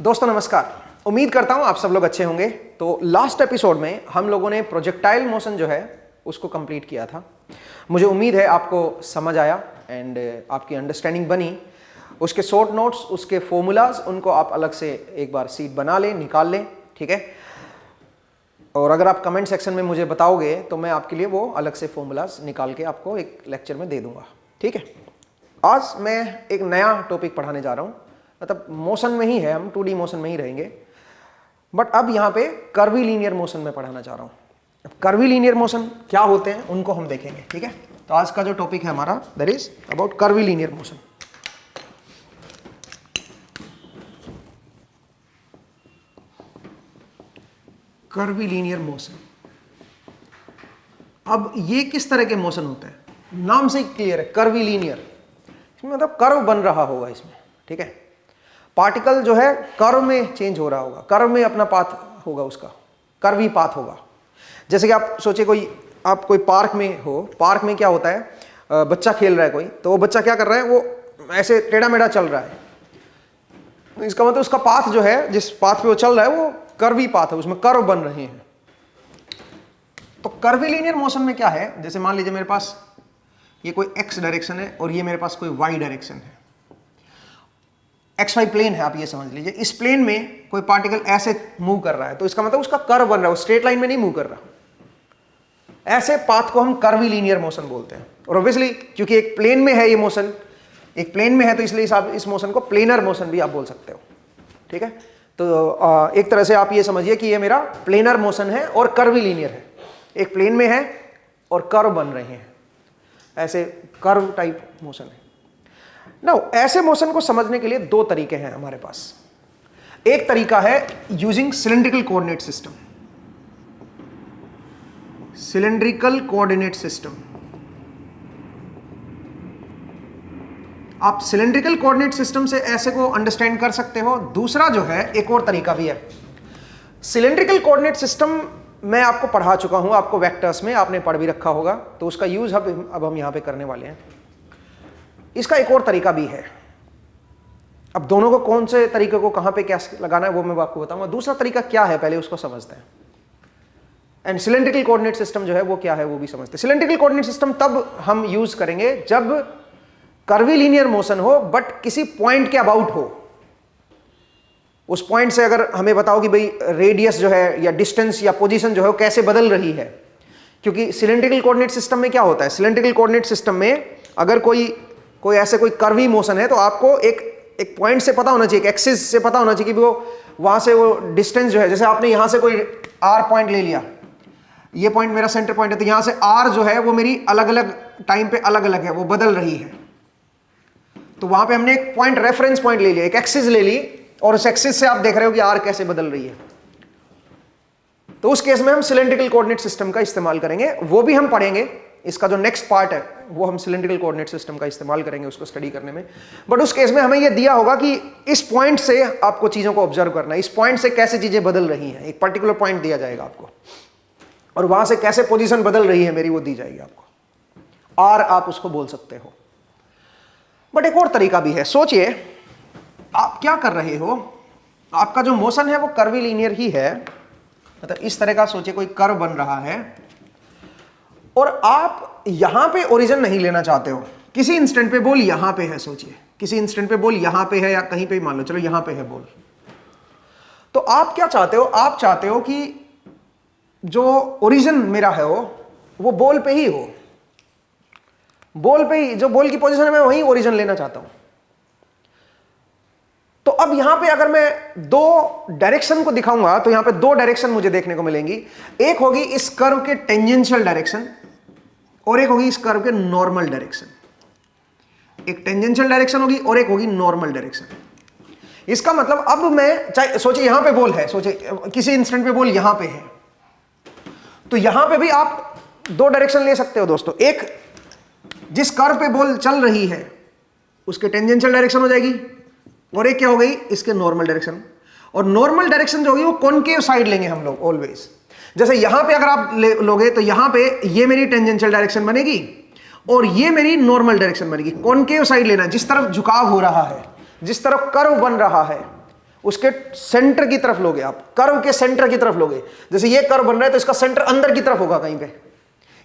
दोस्तों नमस्कार। उम्मीद करता हूं आप सब लोग अच्छे होंगे। तो लास्ट एपिसोड में हम लोगों ने प्रोजेक्टाइल मोशन जो है उसको कंप्लीट किया था। मुझे उम्मीद है आपको समझ आया एंड आपकी अंडरस्टैंडिंग बनी। उसके शॉर्ट नोट्स, उसके फॉर्मूलाज, उनको आप अलग से एक बार सीट बना लें, निकाल लें, ठीक है। और अगर आप कमेंट सेक्शन में मुझे बताओगे तो मैं आपके लिए वो अलग से फॉर्मूलाज निकाल के आपको एक लेक्चर में दे दूंगा, ठीक है। आज मैं एक नया टॉपिक पढ़ाने जा रहा हूँ, मतलब मोशन में ही है, हम 2D मोशन में ही रहेंगे, बट अब यहाँ पे कर्वी लीनियर मोशन में पढ़ाना चाह रहा हूँ। अब कर्वी लीनियर मोशन क्या होते हैं उनको हम देखेंगे, ठीक है। तो आज का जो टॉपिक है हमारा that is about curvy linear motion. Curvy linear motion, अब ये किस तरह के मोशन होते हैं, नाम से ही क्लियर है, कर्वी लीनियर। इसमें मतलब कर्व बन रहा होगा इसमें, ठीक है। पार्टिकल जो है कर्व में चेंज हो रहा होगा, कर्व में अपना पाथ होगा, उसका कर्वी पाथ होगा। जैसे कि आप सोचिए आप कोई पार्क में हो, पार्क में क्या होता है, बच्चा खेल रहा है कोई, तो वो बच्चा क्या कर रहा है, वो ऐसे टेढ़ा मेढ़ा चल रहा है। इसका मतलब उसका पाथ जो है, जिस पाथ पे वो चल रहा है वो कर्वी पाथ है, उसमें कर्व बन रहे हैं। तो कर्वी लीनियर मोशन में क्या है, जैसे मान लीजिए मेरे पास ये कोई एक्स डायरेक्शन है और ये मेरे पास कोई वाई डायरेक्शन है। एक्स वाई प्लेन है, आप ये समझ लीजिए। इस प्लेन में कोई पार्टिकल ऐसे मूव कर रहा है, तो इसका मतलब उसका कर्व बन रहा है, वो स्ट्रेट लाइन में नहीं मूव कर रहा। ऐसे पाथ को हम कर्वी लीनियर मोशन बोलते हैं। और ऑब्वियसली क्योंकि एक प्लेन में है ये मोशन, एक प्लेन में है, तो इसलिए आप इस मोशन को प्लेनर मोशन भी आप बोल सकते हो, ठीक है। तो एक तरह से आप ये समझिए कि ये मेरा प्लेनर मोशन है और कर्वी लीनियर है। एक प्लेन में है और कर्व बन रहे हैं, ऐसे कर्व टाइप मोशन है। नाउ ऐसे मोशन को समझने के लिए दो तरीके हैं हमारे पास। एक तरीका है using cylindrical coordinate system. Cylindrical coordinate system, आप सिलेंड्रिकल कोऑर्डिनेट सिस्टम से ऐसे को अंडरस्टैंड कर सकते हो। दूसरा जो है, एक और तरीका भी है। सिलेंड्रिकल कोऑर्डिनेट सिस्टम मैं आपको पढ़ा चुका हूं, आपको वेक्टर्स में आपने पढ़ भी रखा होगा, तो उसका यूज अब हम यहां पे करने वाले हैं। इसका एक और तरीका भी है। अब दोनों को कौन से तरीके को कहां पे क्या लगाना है वो मैं आपको बताऊंगा। दूसरा तरीका क्या है पहले उसको समझते हैं, एंड सिलेंड्रिकल कोऑर्डिनेट सिस्टम जो है वो क्या है वो भी समझते हैं। सिलेंड्रिकल कोऑर्डिनेट सिस्टम तब हम यूज करेंगे जब कर्वी लीनियर मोशन हो बट किसी पॉइंट के अबाउट हो। उस पॉइंट से अगर हमें बताओ कि भाई रेडियस जो है या डिस्टेंस या पोजीशन जो है वो कैसे बदल रही है। क्योंकि सिलेंड्रिकल कोऑर्डिनेट सिस्टम में क्या होता है, सिलेंड्रिकल कोऑर्डिनेट सिस्टम में अगर कोई ऐसे कोई कर्वी मोशन है तो आपको एक पॉइंट से पता होना चाहिए, एक एक्सिस से पता होना चाहिए कि वो वहां से वो डिस्टेंस जो है, जैसे आपने यहां से कोई आर पॉइंट ले लिया, ये पॉइंट मेरा सेंटर पॉइंट है, तो यहां से आर जो है वो मेरी अलग अलग टाइम पे अलग अलग है, वो बदल रही है। तो वहां पे हमने एक पॉइंट, रेफरेंस पॉइंट ले लिया, एक एक्सिस ले ली, और उस एक्सिस से आप देख रहे हो कि आर कैसे बदल रही है। तो उस केस में हम सिलेंड्रिकल कोऑर्डिनेट सिस्टम का इस्तेमाल करेंगे, वो भी हम पढ़ेंगे। इसका जो नेक्स्ट पार्ट है वो हम सिलेंड्रिकल कोऑर्डिनेट सिस्टम का इस्तेमाल करेंगे उसको स्टडी करने में। बट उस केस में हमें यह दिया होगा कि इस पॉइंट से आपको चीजों को ऑब्जर्व करना है, इस पॉइंट से कैसे चीजें बदल रही हैं, एक पर्टिकुलर पॉइंट दिया जाएगा आपको, और वहां से कैसे पोजीशन बदल रही है मेरी वो दी जाएगी आपको। आर आप उसको बोल सकते हो। बट एक और तरीका भी है। सोचिए आप क्या कर रहे हो, आपका जो मोशन है वो कर्वी लीनियर ही है, मतलब इस तरह का सोचिए कोई कर्व बन रहा है और आप यहां पे ओरिजिन नहीं लेना चाहते हो। किसी इंस्टेंट पे बॉल यहां पे है, सोचिए किसी इंस्टेंट पे बॉल यहां पे है या कहीं पे मान लो, चलो यहां पे है बॉल। तो आप क्या चाहते हो, आप चाहते हो कि जो ओरिजिन मेरा है वो बॉल पे ही हो, बॉल पे ही, जो बॉल की पोजीशन है मैं वहीं ओरिजिन लेना चाहता हूं। तो अब यहां पे अगर मैं दो डायरेक्शन को दिखाऊंगा तो यहां पे दो डायरेक्शन मुझे देखने को मिलेंगी। एक होगी इस कर्व के टेंजेंशियल डायरेक्शन और एक होगी इस कर्व के नॉर्मल डायरेक्शन। एक टेंजेंशियल डायरेक्शन होगी और एक होगी नॉर्मल डायरेक्शन। इसका मतलब अब मैं चाहे सोचिए यहां पे बॉल है, सोचिए किसी इंस्टेंट पे बॉल यहां पे है, तो यहां पे भी आप दो डायरेक्शन ले सकते हो दोस्तों। एक जिस कर्व पे बॉल चल रही है उसके टेंजेंशियल डायरेक्शन हो जाएगी, और एक क्या हो गई इसके नॉर्मल डायरेक्शन। और नॉर्मल डायरेक्शन जो होगी वो कॉनकेव साइड लेंगे हम लोग ऑलवेज। जैसे यहां पे अगर आप लोगे तो यहां पे ये मेरी टेंजेंशियल डायरेक्शन बनेगी और ये मेरी नॉर्मल डायरेक्शन बनेगी। कॉनकेव साइड लेना, जिस तरफ झुकाव हो रहा है, जिस तरफ कर्व बन रहा है, उसके सेंटर की तरफ लोगे आप, कर्व के सेंटर की तरफ लोगे। जैसे ये कर्व बन रहा है तो इसका सेंटर अंदर की तरफ होगा कहीं पे,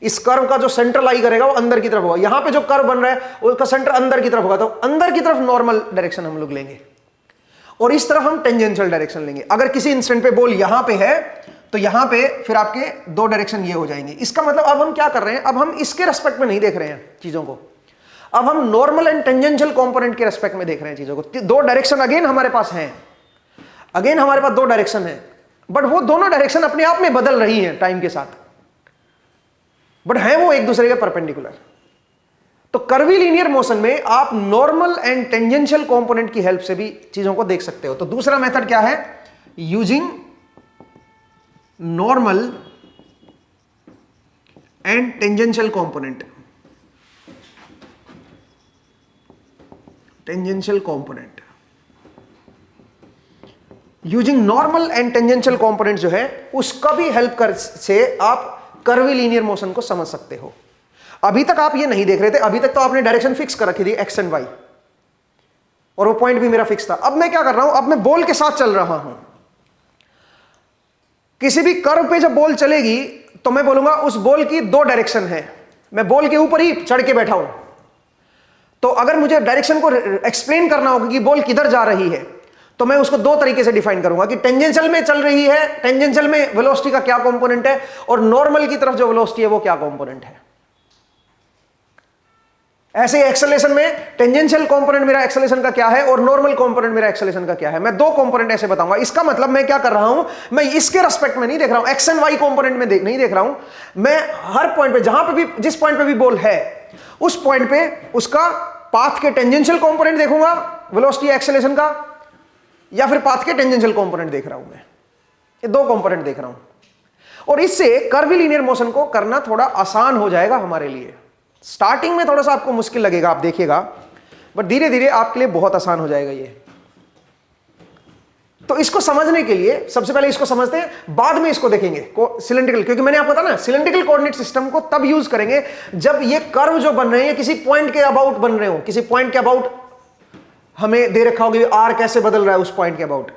इस कर्व का जो सेंटर लाई करेगा वो अंदर की तरफ होगा। यहां पे जो कर्व बन रहा है उसका सेंटर अंदर की तरफ होगा, तो अंदर की तरफ नॉर्मल डायरेक्शन हम लोग लेंगे और इस तरफ हम टेंजेंशियल डायरेक्शन लेंगे। अगर किसी इंस्टेंट पे बॉल यहां पे है तो यहां पे फिर आपके दो डायरेक्शन ये हो जाएंगे। इसका मतलब अब हम क्या कर रहे हैं, अब हम इसके रेस्पेक्ट में नहीं देख रहे हैं चीजों को, अब हम नॉर्मल एंड टेंजेंशियल कंपोनेंट के रेस्पेक्ट में देख रहे हैं चीजों को। दो डायरेक्शन अगेन हमारे पास हैं, अगेन हमारे पास दो डायरेक्शन है, बट वो दोनों डायरेक्शन अपने आप में बदल रही हैं टाइम के साथ, बट है वो एक दूसरे के परपेंडिकुलर। तो कर्वी लीनियर मोशन में आप नॉर्मल एंड टेंजेंशियल कंपोनेंट की हेल्प से भी चीजों को देख सकते हो। तो दूसरा मेथड क्या है, using normal and tangential component, tangential component using normal and tangential component जो है उसका भी हेल्प कर से आप कर्वी लीनियर मोशन को समझ सकते हो। अभी तक आप ये नहीं देख रहे थे, अभी तक तो आपने डायरेक्शन फिक्स कर रखी थी एक्स एंड वाई, और वो पॉइंट भी मेरा फिक्स था। अब मैं क्या कर रहा हूं, अब मैं बॉल के साथ चल रहा हूं। किसी भी कर्व पे जब बॉल चलेगी तो मैं बोलूंगा उस बॉल की दो डायरेक्शन है, मैं बॉल के ऊपर ही चढ़ के बैठा हूं। तो अगर मुझे डायरेक्शन को एक्सप्लेन करना होगा कि बॉल किधर जा रही है, तो मैं उसको दो तरीके से डिफाइन करूंगा कि टेंजेंशियल में चल रही है, टेंजेंशियल में वेलोसिटी का क्या कंपोनेंट है, और नॉर्मल की तरफ जो वेलोसिटी है वो क्या कंपोनेंट है। ऐसे एक्सेलरेशन में टेंजेंशियल कंपोनेंट मेरा एक्सेलरेशन का क्या है और नॉर्मल कंपोनेंट मेरा एक्सेलरेशन का क्या है, मैं दो कंपोनेंट ऐसे बताऊंगा। इसका मतलब मैं क्या कर रहा हूं, मैं इसके रेस्पेक्ट में नहीं देख रहा हूं, एक्स एंड वाई कंपोनेंट में नहीं देख रहा हूं, मैं हर पॉइंट पे जहां पे भी, जिस पॉइंट पे भी बॉल है उस पॉइंट पे उसका पाथ के टेंजेंशियल कंपोनेंट देखूंगा वेलोसिटी एक्सेलरेशन का, या फिर पाथ के टेंजेंशियल कंपोनेंट देख रहा हूं। मैं ये दो कंपोनेंट देख रहा हूं और इससे कर्वी लीनियर मोशन को करना थोड़ा आसान हो जाएगा हमारे लिए। स्टार्टिंग में थोड़ा सा आपको मुश्किल लगेगा, आप देखिएगा, बट धीरे धीरे आपके लिए बहुत आसान हो जाएगा ये। तो इसको समझने के लिए सबसे पहले इसको समझते हैं, बाद में इसको देखेंगे सिलेंड्रिकल, क्योंकि मैंने आपको बताया ना सिलेंड्रिकल कोऑर्डिनेट सिस्टम को तब यूज करेंगे जब ये कर्व जो बन रहे हैं किसी पॉइंट के अबाउट बन रहे हो, किसी पॉइंट के अबाउट हमें दे रखा होगा आर कैसे बदल रहा है उस पॉइंट के अबाउट,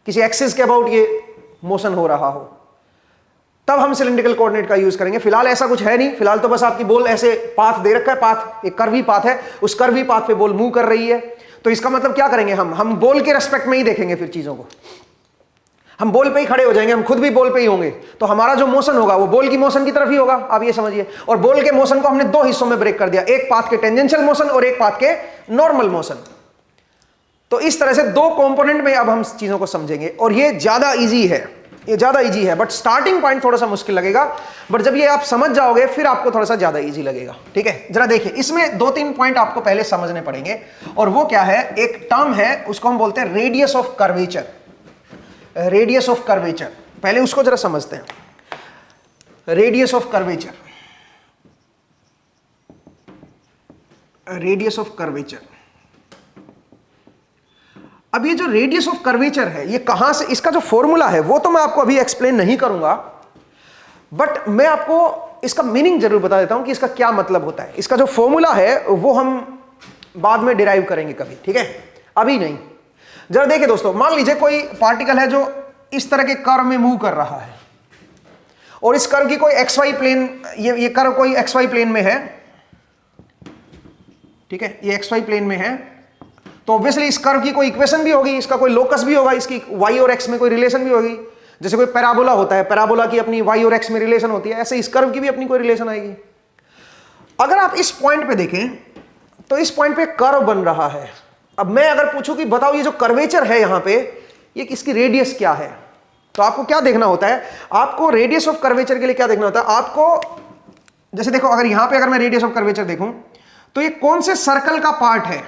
किसी एक्सिस के अबाउट ये मोशन हो रहा हो, तब हम सिलेंड्रिकल कोऑर्डिनेट का यूज करेंगे। फिलहाल ऐसा कुछ है नहीं, फिलहाल तो बस आपकी बॉल ऐसे पाथ दे रखा है, पाथ एक कर्वी पाथ है, उस कर्वी पाथ पे बॉल मूव कर रही है। तो इसका मतलब क्या करेंगे, हम बॉल के रेस्पेक्ट में ही देखेंगे फिर चीजों को, हम बॉल पे ही खड़े हो जाएंगे, हम खुद भी बॉल पे ही होंगे, तो हमारा जो मोशन होगा वो बॉल की मोशन की तरफ ही होगा, आप ये समझिए। और बॉल के मोशन को हमने दो हिस्सों में ब्रेक कर दिया, एक पाथ के टेंजेंशियल मोशन और एक पाथ के नॉर्मल मोशन। तो इस तरह से दो कंपोनेंट में अब हम चीजों को समझेंगे, और ये ज्यादा इजी है, ये ज्यादा इजी है, बट स्टार्टिंग पॉइंट थोड़ा सा मुश्किल लगेगा, बट जब ये आप समझ जाओगे फिर आपको थोड़ा सा ज्यादा इजी लगेगा। ठीक है, जरा देखिए, इसमें दो तीन पॉइंट आपको पहले समझने पड़ेंगे, और वो क्या है, एक टर्म है उसको हम बोलते हैं radius of curvature. Radius of curvature, पहले उसको जरा समझते हैं। Radius of curvature, radius of curvature. अब ये जो रेडियस ऑफ कर्वेचर है ये कहां से, इसका जो फॉर्मूला है वो तो मैं आपको अभी एक्सप्लेन नहीं करूंगा, बट मैं आपको इसका मीनिंग जरूर बता देता हूं कि इसका क्या मतलब होता है। इसका जो फॉर्मूला है वो हम बाद में डिराइव करेंगे कभी, ठीक है, अभी नहीं। जरा देखिए दोस्तों, मान लीजिए कोई पार्टिकल है जो इस तरह के कर्व में मूव कर रहा है, और इस कर्व की कोई एक्स वाई प्लेन, ये कर्व कोई एक्स वाई प्लेन में है, ठीक है, ये एक्स वाई प्लेन में है, तो ऑब्वियसली इस कर्व की कोई इक्वेशन भी होगी, इसका कोई लोकस भी होगा, इसकी वाई और एक्स में कोई रिलेशन भी होगी। जैसे कोई पैराबोला होता है, पैराबोला की अपनी वाई और एक्स में रिलेशन होती है, ऐसे इस कर्व की भी अपनी कोई रिलेशन आएगी। अगर आप इस पॉइंट पे देखें तो इस पॉइंट पे कर्व बन रहा है। अब मैं अगर पूछूं कि बताओ ये जो कर्वेचर है यहां पे, ये इसकी रेडियस क्या है, तो आपको क्या देखना होता है, आपको रेडियस ऑफ कर्वेचर के लिए क्या देखना होता है, आपको जैसे देखो, अगर यहां पे अगर मैं रेडियस ऑफ कर्वेचर देखूं तो ये कौन से सर्कल का पार्ट है,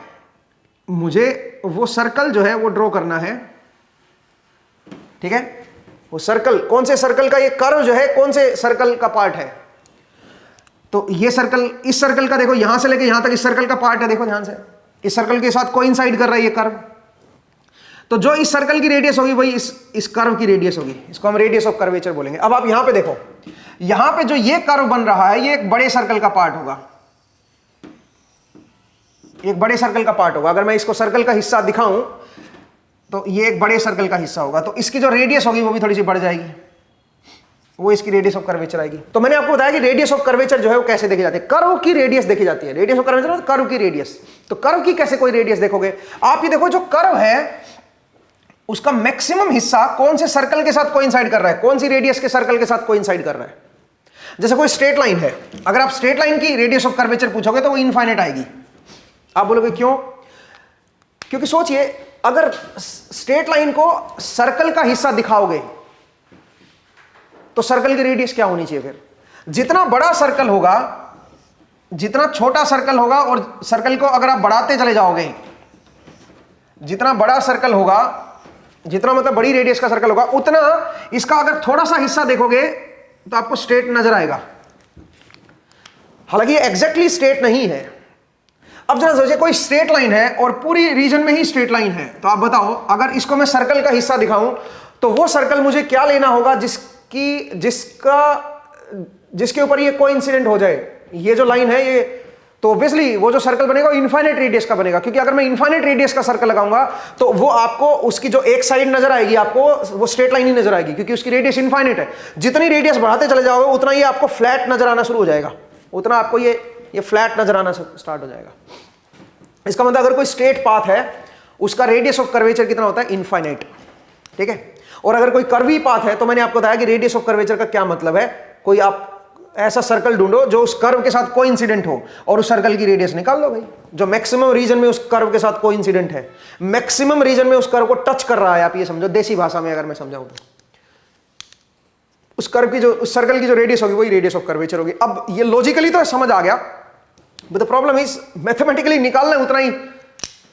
मुझे वो सर्कल जो है वो ड्रॉ करना है, ठीक है, वो सर्कल कौन से सर्कल का, ये कर्व जो है कौन से सर्कल का पार्ट है। तो ये सर्कल, इस सर्कल का देखो, यहां से लेके यहां तक इस सर्कल का पार्ट है, देखो ध्यान से, इस सर्कल के साथ कोइंसाइड कर रहा है ये कर्व। तो जो इस सर्कल की रेडियस होगी वही इस कर्व की रेडियस होगी, इसको हम रेडियस ऑफ कर्वेचर बोलेंगे। अब आप यहां पे देखो, यहां पे जो ये कर्व बन रहा है ये एक बड़े सर्कल का पार्ट होगा, एक बड़े सर्कल का पार्ट होगा। अगर मैं इसको सर्कल का हिस्सा दिखाऊं तो ये एक बड़े सर्कल का हिस्सा होगा, तो इसकी जो रेडियस होगी वो भी थोड़ी सी बढ़ जाएगी, वो इसकी रेडियस ऑफ कर्वेचर आएगी। तो मैंने आपको बताया कि रेडियस ऑफ कर्वेचर जो है वो कैसे देखी जाती है, कर्व की रेडियस देखी जाती है। रेडियस ऑफ कर्वेचर मतलब कर्व की रेडियस। तो कर्व की कैसे कोई रेडियस देखोगे आप, ये देखो जो कर्व है उसका मैक्सिमम हिस्सा कौन से सर्कल के साथ कोइंसाइड कर रहा है, कौन सी रेडियस के सर्कल के साथ कोइंसाइड कर रहा है। जैसे कोई स्ट्रेट लाइन है, अगर आप स्ट्रेट लाइन की रेडियस ऑफ कर्वेचर पूछोगे तो वो इनफाइनाइट आएगी। आप बोलोगे क्यों? क्योंकि सोचिए, अगर स्ट्रेट लाइन को सर्कल का हिस्सा दिखाओगे तो सर्कल की रेडियस क्या होनी चाहिए? फिर जितना बड़ा सर्कल होगा, जितना छोटा सर्कल होगा, और सर्कल को अगर आप बढ़ाते चले जाओगे, जितना बड़ा सर्कल होगा, जितना मतलब बड़ी रेडियस का सर्कल होगा, उतना इसका अगर थोड़ा सा हिस्सा देखोगे तो आपको स्ट्रेट नजर आएगा। हालांकि ये एग्जैक्टली स्ट्रेट नहीं है। अब जरा सोचिए, कोई स्ट्रेट लाइन है और पूरी रीजन में ही स्ट्रेट लाइन है, तो आप बताओ अगर इसको मैं सर्कल का हिस्सा दिखाऊं तो वो सर्कल मुझे क्या लेना होगा जिसके ऊपर ये कोइंसिडेंट हो जाए। ये जो लाइन है ये, तो ऑब्वियसली वो जो सर्कल बनेगा वो इनफाइनाइट रेडियस का बनेगा, क्योंकि अगर मैं इनफाइनाइट रेडियस का सर्कल लगाऊंगा तो वो आपको उसकी जो एक साइड नजर आएगी, आपको वो स्ट्रेट लाइन ही नजर आएगी, क्योंकि उसकी रेडियस इनफाइनाइट है। जितनी रेडियस बढ़ाते चले जाओगे उतना ये आपको फ्लैट नजर आना शुरू हो जाएगा, उतना आपको ये फ्लैट नजर आना स्टार्ट हो जाएगा। इसका मतलब अगर कोई स्ट्रेट पाथ है उसका रेडियस ऑफ कर्वेचर कितना होता है? इनफाइनाइट। ठीक है। और अगर कोई कर्वी पाथ है तो मैंने आपको बताया कि रेडियस ऑफ कर्वेचर का क्या मतलब है। कोई आप ऐसा सर्कल ढूंढो जो उस कर्व के साथ कोइंसिडेंट हो और उस सर्कल की रेडियस निकाल लो भाई, जो मैक्सिमम रीजन में उस कर्व के साथ कोइंसिडेंट है, मैक्सिमम रीजन में उस कर्व को टच कर रहा है। आप ये समझो, देसी भाषा में अगर मैं समझाऊं तो उस कर्व की जो, उस सर्कल की जो रेडियस होगी वही रेडियस ऑफ कर्वेचर होगी। अब ये लॉजिकली तो समझ आ गया, but the problem is mathematically निकालना उतना ही,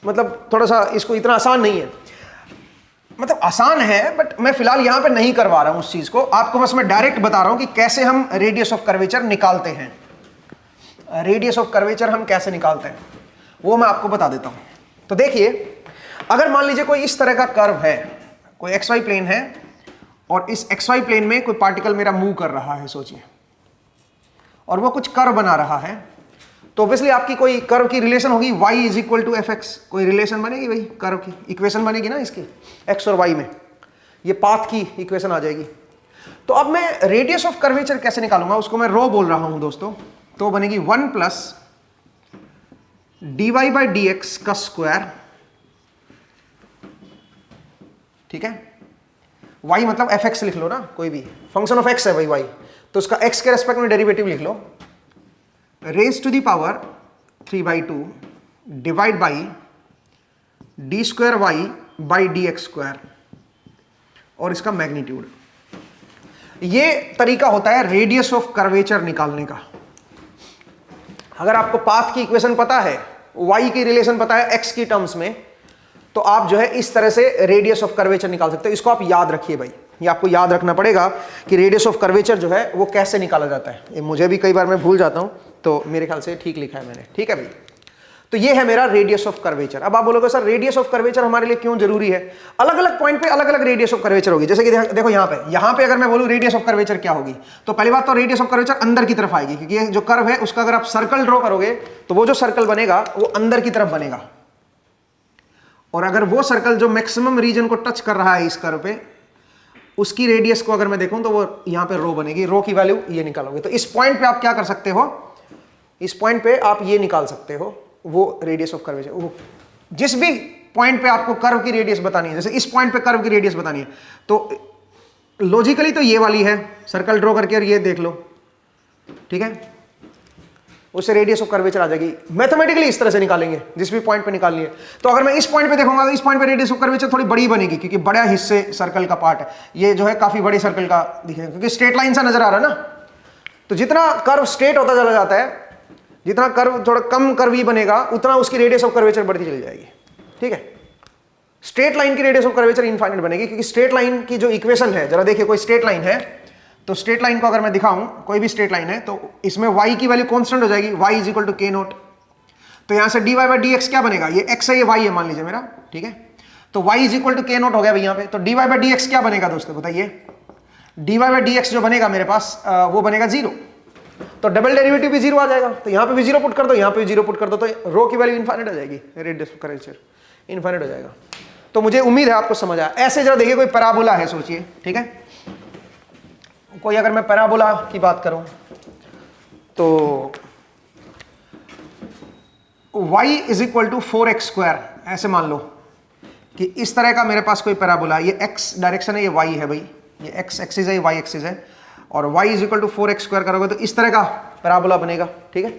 मतलब थोड़ा सा इसको इतना आसान नहीं है। मतलब आसान है बट मैं फिलहाल यहां पे नहीं करवा रहा हूं उस चीज को, आपको बस मैं डायरेक्ट बता रहा हूं कि कैसे हम रेडियस ऑफ कर्वेचर निकालते हैं। रेडियस ऑफ कर्वेचर हम कैसे निकालते हैं वो मैं आपको बता देता हूं। तो देखिए, अगर मान लीजिए कोई इस तरह का कर्व है, कोई XY प्लेन है और इस XY प्लेन में कोई पार्टिकल मेरा मूव कर रहा है, सोचिए, और वो कुछ कर्व बना रहा है, तो ऑब्वियसली आपकी कोई कर्व की रिलेशन होगी y is equal to F X. कोई रिलेशन बनेगी भाई, कर्व की इक्वेशन बनेगी ना इसकी, x और y में, ये पाथ की इक्वेशन आ जाएगी। तो अब मैं रेडियस ऑफ कर्वेचर कैसे निकालूंगा, उसको मैं रो बोल रहा हूं दोस्तों। तो बनेगी 1 plus dy by D x का स्क्वायर। ठीक है, y मतलब एफ एक्स लिख लो ना, कोई भी फंक्शन ऑफ x है भाई y, तो उसका x के रेस्पेक्ट में डेरिवेटिव लिख लो, raise to the power 3/2 divide by D square Y by D X square और इसका मैग्नीट्यूड। ये तरीका होता है रेडियस ऑफ कर्वेचर निकालने का। अगर आपको पाथ की इक्वेशन पता है, y की रिलेशन पता है x की टर्म्स में, तो आप जो है इस तरह से रेडियस ऑफ कर्वेचर निकाल सकते हो। इसको आप याद रखिए भाई, ये आपको याद रखना पड़ेगा कि रेडियस ऑफ कर्वेचर जो है वो कैसे निकाला जाता है। ये मुझे भी कई बार मैं भूल जाता हूं, तो मेरे ख्याल से ठीक लिखा है मैंने। ठीक है भाई, तो ये है मेरा रेडियस ऑफ कर्वेचर। अब आप बोलोगे सर रेडियस ऑफ कर्वेचर हमारे लिए क्यों जरूरी है? अलग अलग पॉइंट पे अलग अलग रेडियस ऑफ कर्वेचर होगी। जैसे कि देखो यहाँ पे अगर मैं बोलूं रेडियस ऑफ कर्वेचर क्या होगी, तो पहली बात तो रेडियस ऑफ कर्वेचर अंदर की तरफ आएगी, क्योंकि ये जो कर्व है उसका अगर आप सर्कल ड्रॉ करोगे तो वो जो सर्कल बनेगा वो अंदर की तरफ बनेगा, और अगर वो सर्कल जो मैक्सिमम रीजन को टच कर रहा है इस कर्व पे, उसकी रेडियस को अगर मैं देखूं तो वो यहां पे रो बनेगी। रो की वैल्यू ये निकालोगे, तो इस पॉइंट पे आप क्या कर सकते हो, इस पॉइंट पे आप ये निकाल सकते हो वो रेडियस ऑफ कर्वेचर। वो जिस भी पॉइंट पे आपको कर्व की रेडियस बतानी है, जैसे इस पॉइंट पे कर्व की रेडियस बतानी है, तो लॉजिकली तो ये वाली है, सर्कल ड्रॉ करके और ये देख लो, ठीक है, उससे रेडियस ऑफ कर्वेचर आ जाएगी। मैथमेटिकली इस तरह से निकालेंगे जिस भी पॉइंट पे निकालनी है। तो अगर मैं इस पॉइंट पे देखूंगा तो इस पॉइंट पे रेडियस ऑफ कर्वेचर थोड़ी बड़ी बनेगी, क्योंकि बड़ा हिस्से सर्कल का पार्ट है, ये जो है काफी बड़े सर्कल का दिखेगा, क्योंकि स्ट्रेट लाइन सा नजर आ रहा है ना। तो जितना कर्व स्ट्रेट होता चला जाता है, जितना कर्व थोड़ा कम कर्वी बनेगा, उतना उसकी रेडियस ऑफ कर्वेचर बढ़ती चली जाएगी। ठीक है, स्ट्रेट लाइन की रेडियस ऑफ कर्वेचर इनफाइनाइट बनेगी, क्योंकि स्ट्रेट लाइन की जो इक्वेशन है, जरा देखिए, कोई स्ट्रेट लाइन है, तो स्ट्रेट लाइन को अगर मैं दिखाऊं, कोई भी स्ट्रेट लाइन है, तो इसमें y की वैल्यू कांस्टेंट हो जाएगी, y is equal to k naught. तो यहां से dy बाई डी एक्स क्या बनेगा, ये x है ये y है मान लीजिए मेरा, ठीक है, तो y is equal to k naught हो गया भाई यहाँ पे। तो dy बाई डी एक्स क्या बनेगा दोस्तों बताइए, dy बाई डी एक्स जो बनेगा मेरे पास वो बनेगा 0, तो डबल डेरिवेटिव भी 0 आ जाएगा, तो यहाँ पे भी 0 पुट कर दो, यहाँ पे भी 0 पुट कर दो, तो रो की वैल्यू इनफाइनाइट आ जाएगी, रेडियस ऑफ कर्वेचर इनफाइनाइट हो जाएगा। तो मुझे उम्मीद है आपको समझ आया। ऐसे जरा देखिए कोई पैराबोला है, सोचिए, ठीक है, कोई अगर मैं पैराबोला की बात करूं तो y is equal to 4x², ऐसे मान लो कि इस तरह का मेरे पास कोई पैराबोला, ये x डायरेक्शन है, ये y है भाई, ये x एक्सिस है, ये y एक्सिस है, और y is equal to 4x² करोगे तो इस तरह का पैराबोला बनेगा, ठीक है।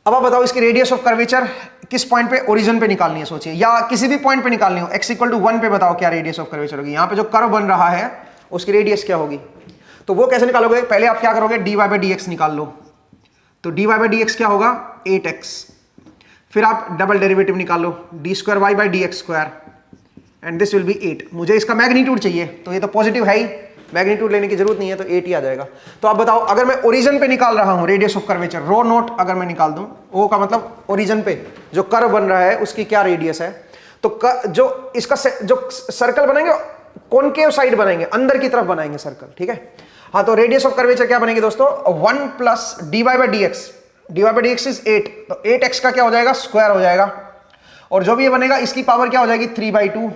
अब आप बताओ इसकी रेडियस ऑफ कर्वेचर किस पॉइंट पे, ओरिजिन पे निकालनी है, सोचिए, या किसी भी पॉइंट पे निकालनी हो, x इक्वल टू 1 पे बताओ क्या रेडियस ऑफ कर्वेचर होगी। यहाँ पे जो कर्व बन रहा है उसकी रेडियस क्या होगी, तो वो कैसे निकालोगे, पहले आप क्या करोगे, dy/dx निकाल लो, तो dy/dx क्या होगा 8x, फिर आप डबल डेरिवेटिव निकाल लो d²y/dx² and this will B 8। मुझे इसका मैग्नीट्यूड चाहिए, तो ये तो पॉजिटिव है ही, मैग्नीट्यूड लेने की जरूरत नहीं है, तो 8 ही आ जाएगा। तो आप बताओ अगर मैं ओरिजिन पे निकाल रहा हूं radius of curvature, rho naught अगर मैं निकाल दूं, ओ का मतलब ओरिजिन पे जो कर्व बन रहा है उसकी क्या रेडियस है, तो जो इसका जो सर्कल बनाएंगे कॉनकेव साइड बनाएंगे, अंदर की तरफ बनाएंगे सर्कल, ठीक है। हाँ, तो रेडियस ऑफ कर्वेचर क्या बनेगी दोस्तों, 1 प्लस dy/dx, dy/dx इज 8, तो 8x का क्या हो जाएगा, स्क्वायर हो जाएगा, और जो भी ये बनेगा इसकी पावर क्या हो जाएगी 3/2,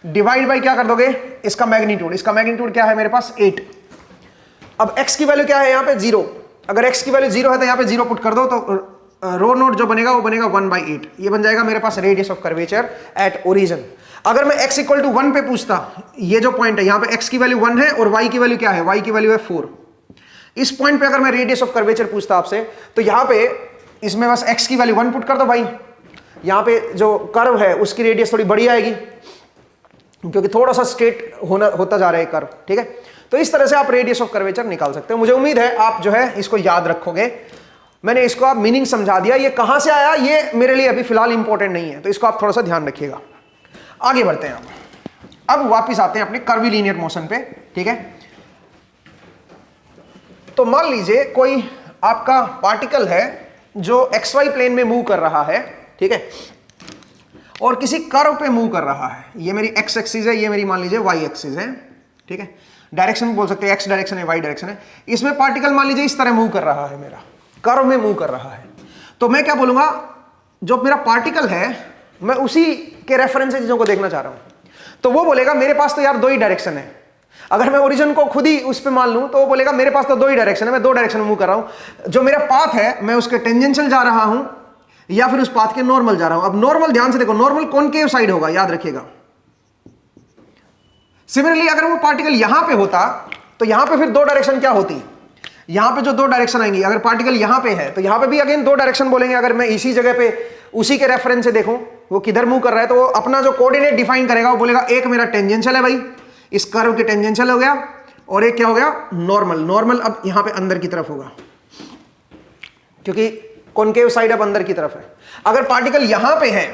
डिवाइड बाई क्या कर दोगे इसका मैग्नीट्यूड, इसका मैग्नीट्यूड क्या है मेरे पास 8। अब x की वैल्यू क्या है यहाँ पे 0, अगर x की वैल्यू 0 है तो यहाँ पे 0 पुट कर दो, तो रो नोट जो बनेगा वो बनेगा 1/8, ये बन जाएगा मेरे पास radius of curvature at origin. अगर मैं x इक्वल टू 1 पे पूछता, ये जो पॉइंट है यहाँ पे x की वैल्यू 1 है और y की वैल्यू क्या है, y की वैल्यू है 4, इस पॉइंट पे अगर मैं रेडियस ऑफ कर्वेचर पूछता आपसे, तो यहाँ पे इसमें बस x की वैल्यू 1 पुट कर दो भाई, यहाँ पे जो कर्व है उसकी रेडियस थोड़ी बड़ी आएगी क्योंकि थोड़ा सा स्ट्रेट होता जा रहा है कर्व, ठीक है। तो इस तरह से आप रेडियस ऑफ कर्वेचर निकाल सकते हो। मुझे उम्मीद है आप जो है इसको याद रखोगे। मैंने इसको आप मीनिंग समझा दिया, ये कहां से आया ये मेरे लिए अभी फिलहाल इंपॉर्टेंट नहीं है, तो इसको आप थोड़ा सा ध्यान रखिएगा। आगे बढ़ते हैं, अब वापिस आते हैं अपने कर्वीलीनियर मोशन पे, ठीक है। तो मान लीजिए कोई आपका पार्टिकल है जो XY प्लेन में मूव कर रहा है, ठीक है, और किसी कर्व पे मूव कर रहा है, ये मेरी x एक्सिस है, ये मेरी मान लीजिए y एक्सिस है, ठीक है। डायरेक्शन बोल सकते हैं x डायरेक्शन है, y डायरेक्शन है। इसमें पार्टिकल मान लीजिए इस तरह मूव कर रहा है, मेरा कर्व में मूव कर रहा है, तो मैं क्या बोलूंगा, जो मेरा पार्टिकल है मैं उसी के रेफरेंस से चीजों को देखना चाह रहा हूं, तो वो बोलेगा मेरे पास तो यार 2 ही डायरेक्शन है। अगर मैं ओरिजिन को खुद ही उस पे मान लूं तो वो बोलेगा मेरे पास तो 2 ही डायरेक्शन है, मैं 2 डायरेक्शन में मूव कर रहा हूं, जो मेरा पाथ है मैं उसके टेंजेंशियल जा रहा हूं या फिर उस पाथ के नॉर्मल जा रहा हूं। अब नॉर्मल ध्यान से देखो, नॉर्मल कॉनकेव साइड होगा, याद रखिएगा। सिमिलरली अगर वो पार्टिकल यहां पे होता तो यहां पे फिर 2 डायरेक्शन क्या होती, यहां पे जो 2 डायरेक्शन आएंगी, अगर पार्टिकल यहां पे है तो यहां पे भी अगेन 2 डायरेक्शन बोलेंगे। अगर मैं इसी जगह पे उसी के रेफरेंस से देखूं वो किधर मूव कर रहा है, तो वो अपना जो कोऑर्डिनेट डिफाइन करेगा वो बोलेगा एक मेरा टेंजेंशियल है भाई, इस कर्व के टेंजेंशियल हो गया, और एक क्या हो गया नॉर्मल। नॉर्मल अब यहां पे अंदर की तरफ होगा क्योंकि कॉनकेव साइड अब अंदर की तरफ है। अगर पार्टिकल यहां पे है,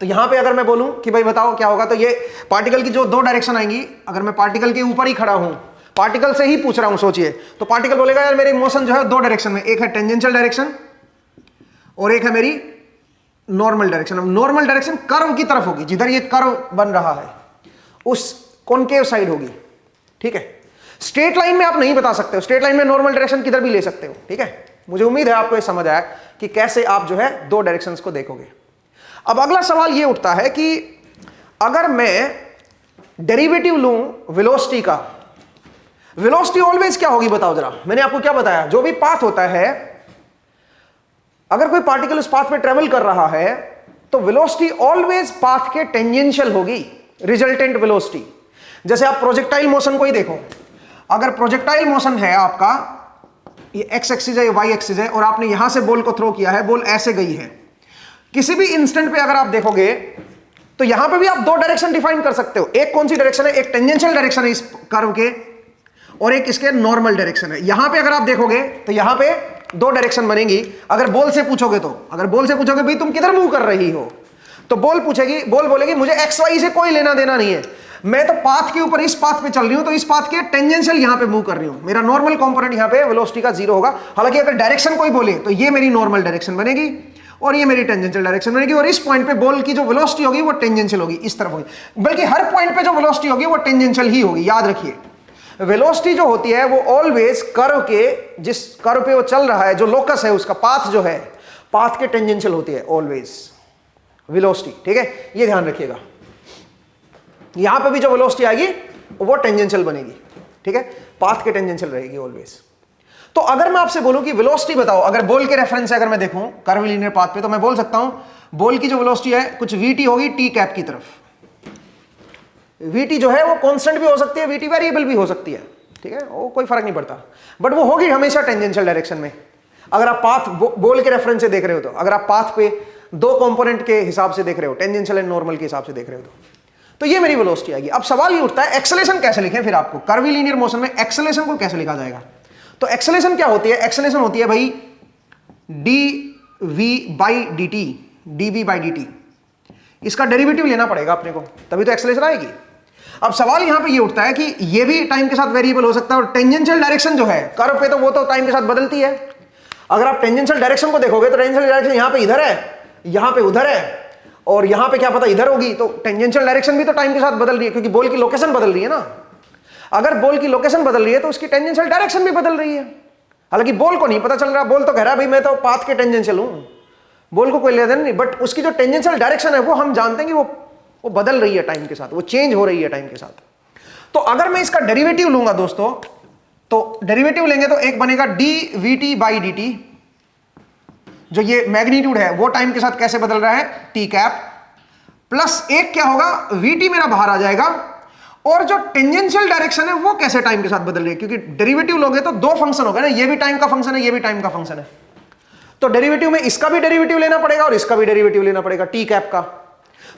तो यहां पे अगर मैं बोलूं कि भाई बताओ क्या होगा, तो ये पार्टिकल की जो 2 डायरेक्शन आएंगी, अगर मैं पार्टिकल के ऊपर ही खड़ा हूं, पार्टिकल से ही पूछ रहा हूं, सोचिए, तो पार्टिकल बोलेगा यार मेरी मोशन जो है 2 डायरेक्शन में, एक है टेंजेंशियल डायरेक्शन और एक है मेरी नॉर्मल डायरेक्शन। अब नॉर्मल डायरेक्शन कर्व की तरफ होगी, जिधर ये कर्व बन रहा है उस कॉनकेव साइड होगी, ठीक है। स्ट्रेट लाइन में आप नहीं बता सकते हो, स्ट्रेट लाइन में नॉर्मल डायरेक्शन किधर भी ले सकते हो, ठीक है। मुझे उम्मीद है आपको ये समझ आया कि कैसे आप जो है 2 डायरेक्शंस को देखोगे। अब अगला सवाल ये उठता है कि अगर मैं डेरिवेटिव लूं वेलोसिटी का, वेलोसिटी ऑलवेज क्या होगी बताओ जरा। मैंने आपको क्या बताया, जो भी पाथ होता है, अगर कोई पार्टिकल उस पाथ पे ट्रेवल कर रहा है तो वेलोसिटी ऑलवेज पाथ के टेंजेंशियल होगी, रिजल्टेंट वेलोसिटी। जैसे आप प्रोजेक्टाइल मोशन को ही देखो, अगर प्रोजेक्टाइल मोशन है आपका, ये x एक्सिस है, ये y एक्सिस है, और आपने यहां से बॉल को थ्रो किया है, बॉल ऐसे गई है, किसी भी इंस्टेंट पे अगर आप देखोगे तो यहां पे भी आप 2 डायरेक्शन डिफाइन कर सकते हो। एक कौन सी डायरेक्शन है, एक टेंजेंशियल डायरेक्शन है इस कर्व के, और एक इसके नॉर्मल डायरेक्शन है। यहां पे अगर आप देखोगे तो यहां पे 2 डायरेक्शन बनेगी। अगर बॉल से पूछोगे तो, अगर बॉल से पूछोगे भाई तुम किधर मूव कर रही हो, तो बॉल बोलेगी मुझे XY से कोई लेना देना नहीं है, मैं तो पाथ के ऊपर इस पाथ पे चल रही हूं, तो इस पाथ के टेंजेंशियल यहां पे मूव कर रही हूं, मेरा नॉर्मल कंपोनेंट यहां पे वेलोसिटी का 0 होगा। हालांकि अगर डायरेक्शन कोई बोले तो ये मेरी नॉर्मल डायरेक्शन बनेगी और ये मेरी टेंजेंशियल डायरेक्शन बनेगी, और इस पॉइंट पे बॉल की जो वेलोसिटी होगी वो टेंजेंशियल होगी, इस तरफ होगी। बल्कि हर पॉइंट पे जो वेलोसिटी होगी वो टेंजेंशियल ही होगी, याद रखिए। वेलोसिटी जो होती है वो ऑलवेज कर्व के, जिस कर्व पे वो चल रहा है, जो लोकस है उसका पाथ जो है, पाथ के टेंजेंशियल होती है ऑलवेज। वेलोसिटी, ठीक है, ये ध्यान रखिएगा। यहां पे भी जो वेलोसिटी आएगी वो टेंजेंशियल बनेगी, ठीक है, पाथ के टेंजेंशियल रहेगी ऑलवेज। तो अगर मैं आपसे बोलूं कि वेलोसिटी बताओ, अगर बॉल के रेफरेंस से अगर मैं देखूं कर्वीलिनियर पाथ पे, तो मैं बोल सकता हूं बॉल की जो वेलोसिटी है कुछ vt होगी टी कैप की तरफ। vt जो है वो कांस्टेंट भी हो सकती है, vt वेरिएबल भी हो सकती है, ठीक है, वो कोई फर्क नहीं पड़ता, बट वो होगी हमेशा टेंजेंशियल डायरेक्शन में। अगर आप पाथ बॉल के रेफरेंस से देख रहे हो तो, अगर आप पाथ पे दो कंपोनेंट के हिसाब से देख रहे हो, टेंजेंशियल एंड नॉर्मल के हिसाब से देख रहे हो तो ये मेरी वेलोसिटी आएगी। अब सवाल ये उठता है एक्सेलेरेशन कैसे लिखें फिर आपको, कर्वीलिनियर मोशन में एक्सेलेरेशन को कैसे लिखा जाएगा। तो एक्सेलेरेशन क्या होती है, एक्सेलेरेशन होती है भाई dv/dt। इसका डेरिवेटिव लेना पड़ेगा अपने को, तभी तो एक्सेलेरेशन आएगी। अब सवाल यहां पे ये उठता है कि ये भी टाइम के साथ वेरिएबल हो सकता है, और टेंजेंशियल डायरेक्शन जो है कर्व पे, तो वो तो टाइम के साथ बदलती है। अगर आप टेंजेंशियल डायरेक्शन को देखोगे तो टेंजेंशियल डायरेक्शन यहां पे इधर है, यहां पे उधर है, और यहां पे क्या पता इधर होगी, तो टेंजेंशियल डायरेक्शन भी तो टाइम के साथ बदल रही है, क्योंकि बॉल की लोकेशन बदल रही है ना। अगर बॉल की लोकेशन बदल रही है तो उसकी टेंजेंशियल डायरेक्शन भी बदल रही है। हालांकि बॉल को नहीं पता चल रहा, बॉल तो कह रहा है भाई मैं तो पाथ के टेंजेंशियल हूं, बॉल को कोई लेना देना नहीं, बट उसकी जो टेंजेंशियल डायरेक्शन है वो हम जानते हैं कि वो बदल रही है टाइम के साथ, वो चेंज हो रही है टाइम के साथ। तो अगर मैं इसका डेरिवेटिव लूंगा दोस्तों, तो डेरिवेटिव लेंगे तो एक बनेगा dvt/dt, जो ये मैग्नीट्यूड है वो टाइम के साथ कैसे बदल रहा है टी कैप, प्लस एक क्या होगा vt मेरा बाहर आ जाएगा, और जो टेंजेंशियल डायरेक्शन है वो कैसे टाइम के साथ बदल रही है, क्योंकि डेरिवेटिव लोगे तो दो फंक्शन हो गए ना, ये भी टाइम का फंक्शन है, ये भी टाइम का फंक्शन है। तो डेरिवेटिव में इसका भी डेरिवेटिव लेना पड़ेगा और इसका भी डेरिवेटिव लेना पड़ेगा टी कैप का।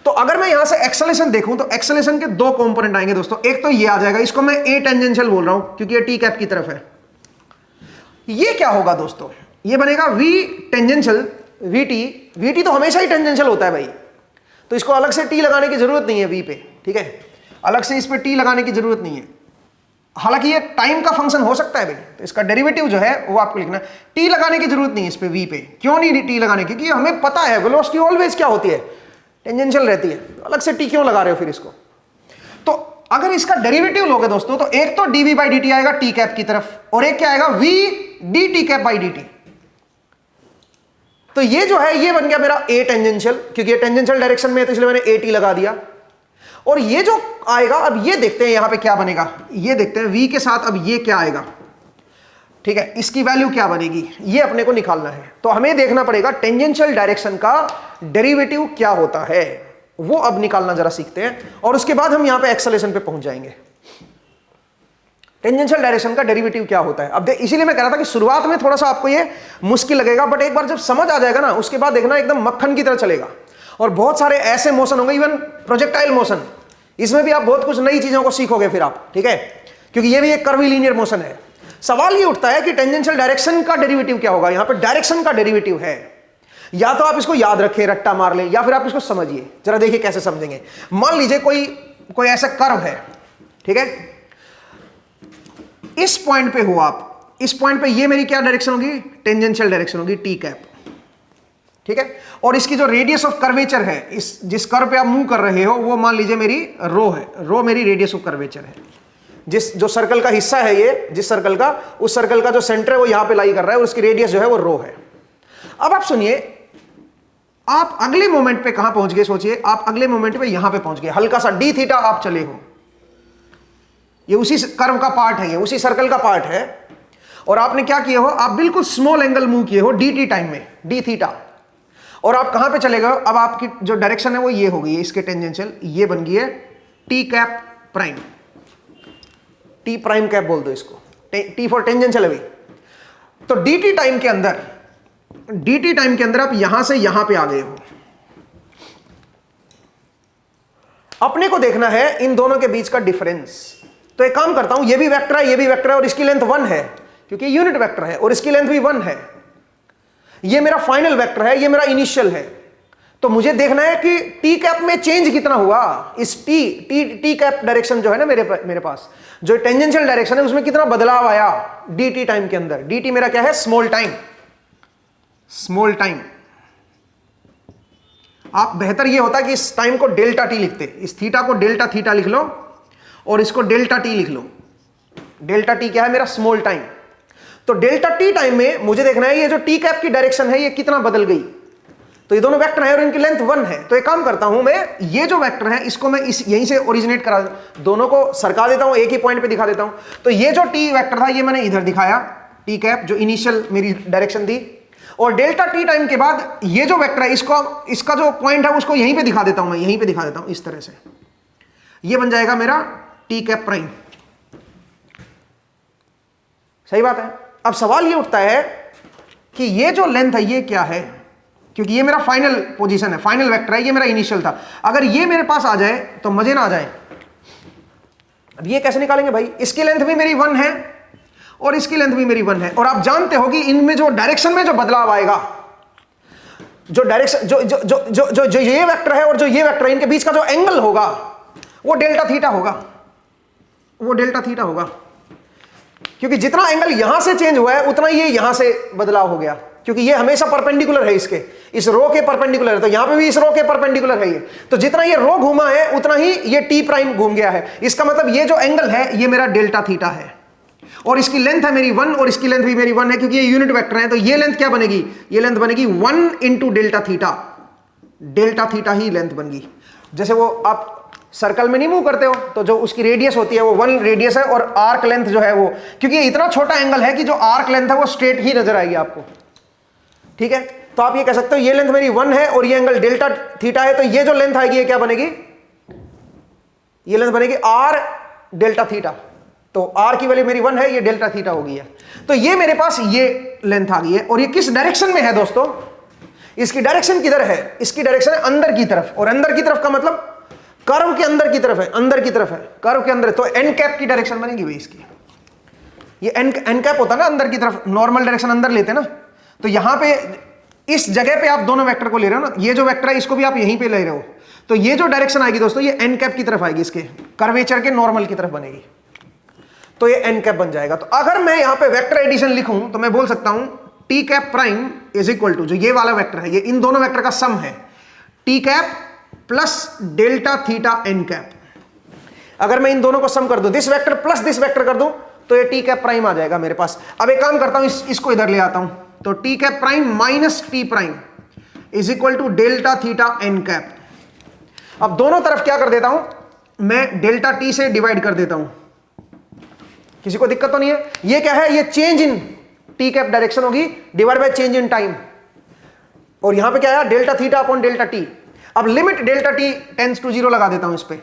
तो अगर मैं यहां से एक्सेलेरेशन देखूं तो एक्सेलेरेशन के दो कंपोनेंट आएंगे दोस्तों, एक तो ये आ जाएगा, इसको मैं ए टेंजेंशियल बोल रहा हूं क्योंकि ये टी कैप की तरफ है। ये क्या होगा दोस्तों, ये बनेगा v टेंजेंशियल vt तो हमेशा ही टेंजेंशियल होता है भाई, तो इसको अलग से t लगाने की जरूरत नहीं है v पे, ठीक है, अलग से इस पे t लगाने की जरूरत नहीं है। हालांकि ये टाइम का फंक्शन हो सकता है भाई, तो इसका डेरिवेटिव जो है वो आपको लिखना है, t लगाने की जरूरत नहीं है इस पे v पे। क्यों नहीं t लगाने की, क्योंकि हमें पता है वेलोसिटी ऑलवेज क्या होती है, टेंजेंशियल रहती है, अलग से t क्यों लगा रहे हो फिर इसको। तो अगर इसका डेरिवेटिव लोगे दोस्तों तो एक तो dv/dt आएगा टी कैप की तरफ, और एक क्या आएगा v dt कैप/dt। तो ये जो है ये बन गया मेरा a टेंजेंशियल, क्योंकि ये टेंजेंशियल डायरेक्शन में है तो इसलिए मैंने at लगा दिया। और ये जो आएगा, अब ये देखते हैं यहां पे क्या बनेगा, ये देखते हैं v के साथ अब ये क्या आएगा, ठीक है, इसकी वैल्यू क्या बनेगी, ये अपने को निकालना है। तो हमें देखना पड़ेगा टेंजेंशियल डायरेक्शन का डेरिवेटिव क्या होता है, वो अब निकालना जरा सीखते हैं, और उसके बाद हम यहां पे एक्सेलेरेशन पे पहुंच जाएंगे। टेंजेंशियल डायरेक्शन का डेरिवेटिव क्या होता है, अब इसीलिए मैं कह रहा था कि शुरुआत में थोड़ा सा आपको ये मुश्किल लगेगा, बट एक बार जब समझ आ जाएगा ना, उसके बाद देखना एकदम मक्खन की तरह चलेगा। और बहुत सारे ऐसे मोशन होंगे, इवन प्रोजेक्टाइल मोशन, इसमें भी आप बहुत कुछ नई चीजों को सीखोगे फिर आप, ठीक है, क्योंकि ये भी एक कर्वीलिनियर मोशन है। सवाल ये उठता है कि टेंजेंशियल डायरेक्शन का डेरिवेटिव क्या होगा। यहां पर डायरेक्शन का डेरिवेटिव है, या तो आप इसको याद रखें, रट्टा मार लें, या फिर आप इसको समझिए। जरा देखिए कैसे समझेंगे। मान लीजिए कोई ऐसा कर्व है, ठीक है, इस पॉइंट पे हो आप, इस पॉइंट पे ये मेरी क्या डायरेक्शन होगी, टेंजेंशियल डायरेक्शन होगी टी कैप, ठीक है, और इसकी जो रेडियस ऑफ कर्वेचर है, इस जिस कर्व पे आप मूव कर रहे हो वो मान लीजिए मेरी रो है, रो मेरी रेडियस ऑफ कर्वेचर है। जो सर्कल का हिस्सा है ये, जिस सर्कल का, उस सर्कल का जो सेंटर है वो यहां पे लाई कर रहा है, और उसकी रेडियस जो है वो रो है। अब आप सुनिए, आप अगले मोमेंट पे कहां पहुंच गए, सोचिए, आप अगले मोमेंट पे यहां पे पहुंच गए, हल्का सा डी थीटा आप चले हो, ये उसी कर्व का पार्ट है, ये उसी सर्कल का पार्ट है, और आपने क्या किया हो, आप बिल्कुल स्मॉल एंगल मूव किए हो dt टाइम में, डी थीटा, और आप कहां पे चले गए। अब आपकी जो डायरेक्शन है वो ये हो गई है, इसके टेंजेंशियल, ये बन गई है T cap prime, T prime cap बोल दो इसको, टी फॉर टेंजेंशियल है भाई। तो dt टाइम के अंदर, dt टाइम के अंदर आप यहां से यहां पे आ गए हो। अपने को देखना है इन दोनों के बीच का डिफरेंस। तो एक काम करता हूं, ये भी वेक्टर है, ये भी वेक्टर है, और इसकी लेंथ 1 है, क्योंकि यूनिट वेक्टर है, और इसकी लेंथ भी 1 है। ये मेरा फाइनल वेक्टर है, ये मेरा इनिशियल है। तो मुझे देखना है कि टी कैप में चेंज कितना हुआ, इस टी कैप डायरेक्शन जो है ना मेरे पास, जो टेंजेंशियल डायरेक्शन है उसमें कितना बदलाव आया dt टाइम के अंदर। dt मेरा क्या है, स्मॉल टाइम, स्मॉल टाइम। आप बेहतर ये होता कि इस टाइम को डेल्टा टी लिखते, इस थीटा को डेल्टा थीटा लिख लो, और इसको डेल्टा टी लिख लो। डेल्टा टी क्या है, मेरा स्मॉल टाइम। तो डेल्टा टी टाइम में मुझे देखना है ये जो टी कैप की डायरेक्शन है ये कितना बदल गई। तो ये दोनों वेक्टर हैं और इनकी लेंथ 1 है। तो एक काम करता हूं मैं, ये जो वेक्टर है इसको मैं यहीं से ओरिजिनेट करा, दोनों को सरका देता हूं, एक ही पॉइंट पे दिखा देता हूं। तो ये जो टी वेक्टर था ये मैंने इधर दिखाया, टी कैप, जो इनिशियल मेरी डायरेक्शन थी, और डेल्टा टी टाइम के बाद ये जो वेक्टर है इसका जो पॉइंट है उसको यहीं पे दिखा देता हूं, मैं यहीं पे दिखा देता हूं इस तरह से। ये बन जाएगा मेरा टी कैप प्राइम। सही बात है। अब सवाल ये उठता है कि ये जो लेंथ है ये क्या है, क्योंकि ये मेरा फाइनल पोजीशन है, फाइनल वेक्टर है, ये मेरा इनिशियल था। अगर ये मेरे पास आ जाए तो मजे ना आ जाए। अब ये कैसे निकालेंगे भाई? इसकी लेंथ भी मेरी 1 है और इसकी लेंथ भी मेरी 1 है, और आप जानते हो कि इनमें जो डायरेक्शन में जो बदलाव आएगा, जो डायरेक्शन जो ये वेक्टर है और जो ये वेक्टर है, इनके बीच का जो एंगल होगा वो डेल्टा थीटा होगा, वो डेल्टा थीटा होगा, क्योंकि जितना एंगल यहां से चेंज हुआ है उतना ये यहां से बदलाव हो गया, क्योंकि ये हमेशा परपेंडिकुलर है इसके, इस रो के परपेंडिकुलर है, तो यहां पे भी इस रो के परपेंडिकुलर है ये। तो जितना ये रो घूमा है उतना ही ये टी प्राइम घूम गया है। इसका मतलब ये जो एंगल है ये मेरा डेल्टा थीटा है, और इसकी लेंथ है मेरी 1 और इसकी लेंथ भी मेरी 1 है, क्योंकि ये यूनिट वेक्टर है। तो ये लेंथ क्या बनेगी? ये लेंथ बनेगी 1 into delta theta, delta theta ही लेंथ बनेगी। जैसे वो आप सर्कल में नहीं मूव करते हो तो जो उसकी रेडियस होती है वो 1 रेडियस है, और आर्क लेंथ जो है वो, क्योंकि ये इतना छोटा एंगल है कि जो आर्क लेंथ है वो स्ट्रेट ही नजर आएगी आपको। ठीक है, तो आप ये कह सकते हो ये लेंथ मेरी 1 है और ये एंगल डेल्टा थीटा है, तो ये जो लेंथ आएगी ये क्या बनेगी? ये लेंथ बनेगी आर डेल्टा थीटा। तो आर की वैल्यू मेरी 1 है, ये डेल्टा थीटा हो गई है। तो ये मेरे पास ये लेंथ आ गई है, और ये किस डायरेक्शन में है दोस्तों? इसकी डायरेक्शन किधर है? इसकी डायरेक्शन है अंदर की तरफ, और अंदर की तरफ का मतलब कर्व के अंदर की तरफ है, अंदर की तरफ है, कर्व के अंदर। तो एन कैप की डायरेक्शन बनेगी भाई इसकी। ये एन कैप होता है ना अंदर की तरफ, नॉर्मल डायरेक्शन अंदर लेते हैं ना। तो यहां पे इस जगह पे आप दोनों वेक्टर को ले रहे हो ना, ये जो वेक्टर है इसको भी आप यहीं पे ले रहे हो, तो ये जो डायरेक्शन आएगी दोस्तों ये एन कैप की तरफ आएगी, इसके कर्वेचर के नॉर्मल की तरफ बनेगी, तो ये एन कैप बन जाएगा। तो अगर मैं यहां पे वेक्टर एडिशन लिखूं तो मैं बोल सकता हूं T cap prime is equal to, जो ये वाला वेक्टर है ये इन दोनों वेक्टर का सम है, T cap plus delta theta N cap. अगर मैं इन दोनों को सम कर दूं, this vector plus this vector कर दूं, तो ये टी कैप प्राइम आ जाएगा मेरे पास। अब एक काम करता हूं, इसको इधर ले आता हूं, तो T cap prime minus T prime is equal to delta theta N cap. अब दोनों तरफ क्या कर देता हूं, मैं डेल्टा टी से डिवाइड कर देता हूं। किसी को दिक्कत तो नहीं है? ये क्या है? ये change in T cap direction होगी divide by change in time, और यहां पे क्या है? Delta theta upon delta T. अब limit delta T tends to 0 लगा देता हूं इस पे,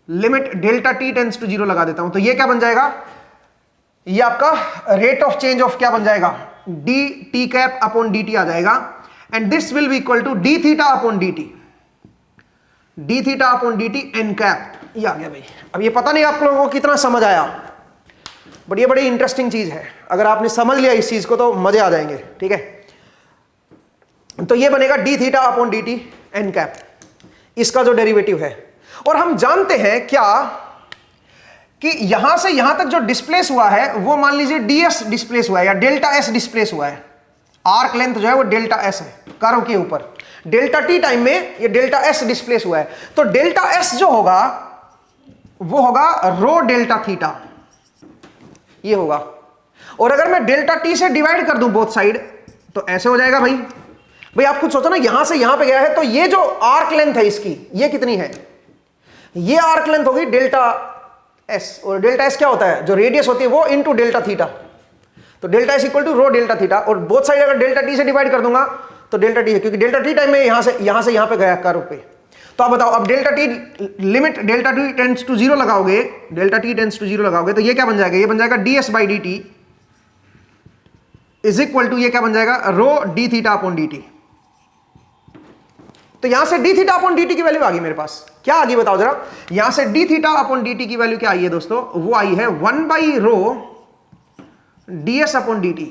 limit delta T tends to 0 लगा देता हूं, तो ये क्या बन जाएगा? ये आपका रेट ऑफ चेंज ऑफ क्या बन जाएगा? D T cap upon D T आ जाएगा, and this will be equal to D theta upon D T, D theta upon D T N cap. ये आ गया भाई। अब ये पता नहीं आप लोगों को कितना समझ आया, बट ये बड़ी इंटरेस्टिंग चीज है। अगर आपने समझ लिया इस चीज को तो मजे आ जाएंगे। ठीक है, तो ये बनेगा D theta upon D T N cap, इसका जो डेरिवेटिव है। और हम जानते हैं क्या कि यहां से यहां तक जो डिस्प्लेस हुआ है वो मान लीजिए ds डिस्प्लेस हुआ है या डेल्टा s डिस्प्लेस हुआ है। आर्क लेंथ जो है वो डेल्टा s है कर्व के ऊपर, डेल्टा t टाइम में ये डेल्टा s डिस्प्लेस हुआ है, तो डेल्टा s जो होगा वो होगा रो डेल्टा थीटा, ये होगा। और अगर मैं डेल्टा t से डिवाइड कर दूं बोथ साइड तो ऐसे हो जाएगा भाई। आप खुद सोचो ना, यहां से यहां पे गया है तो ये जो आर्क लेंथ है इसकी ये कितनी है? ये आर्क लेंथ होगी डेल्टा s, और डेल्टा s क्या होता है? जो रेडियस होती है वो इनटू डेल्टा थीटा, तो delta s equal to rho delta theta. और बोथ साइड अगर डेल्टा t से डिवाइड कर दूंगा तो डेल्टा t है, क्योंकि डेल्टा t टाइम में यहां से यहां पे गया कर्व पे। तो आप बताओ, अब delta t limit delta t tends to 0 लगाओगे, डेल्टा t टेंड्स टू 0 लगाओगे तो ये क्या बन जाएगा? ये बन जाएगा ds by D T is equal to, ये क्या बन जाएगा? Rho D theta upon D T. तो यहां से D theta upon D T की वैल्यू आ गई मेरे पास। क्या आ गई बताओ जरा? यहां से D theta upon D T की वैल्यू क्या आई है दोस्तों? वो आई है 1 by rho ds upon D T.